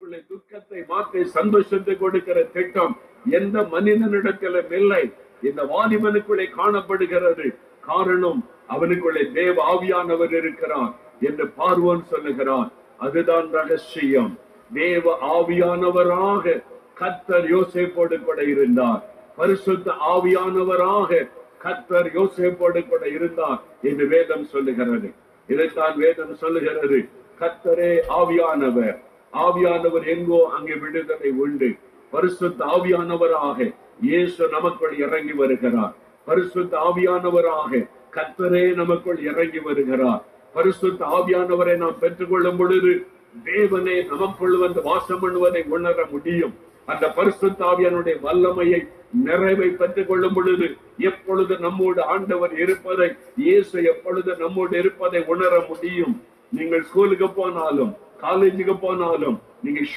அவனுக்குள்ளே துக்கத்தை மாற்றி சந்தோஷத்தை கொடுக்கிற திட்டம் எந்த மனிதனிடத்திலும் இல்லை. இந்த வாலிபனுக்குள்ளே காணப்படுகிறது. காரணம், அவனுக்குள்ளே தேவ ஆவியானவர் இருக்கிறார் என்று பார்வோன் சொல்லுகிறான். அதுதான் ரகசியம். தேவ ஆவியானவராக கர்த்தர் யோசேப்போடு கூட இருந்தார். பரிசுத்த ஆவியானவராக கர்த்தர் யோசேப்போடு கூட இருந்தார் என்று வேதம் சொல்லுகிறது. இதைத்தான் வேதம் சொல்லுகிறது. கர்த்தரே ஆவியானவர். ஆவியானவர் எங்கோ அங்கே விடுதலை உண்டு. பரிசுத்த ஆவியானவராக இயேசு நமக்குள் இறங்கி வருகிறார். பரிசுத்த ஆவியானவராக கர்த்தரே நமக்குள் இறங்கி வருகிறார். பரிசுத்த ஆவியானவரை நாம் பெற்றுக்கொள்ளும் பொழுது தேவனே நமக்குள் வந்து வாசம் பண்ணுவதை உணர முடியும். அந்த பரிசுத்த ஆவியானுடைய வல்லமையை நிறைவை பெற்றுக் கொள்ளும் பொழுது எப்பொழுது நம்மோடு ஆண்டவர் இருப்பதை, இயேசு எப்பொழுது நம்மோடு இருப்பதை உணர முடியும். நீங்கள் ஸ்கூலுக்கு போனாலும், காலேஜுக்கு போனாலும், நீங்க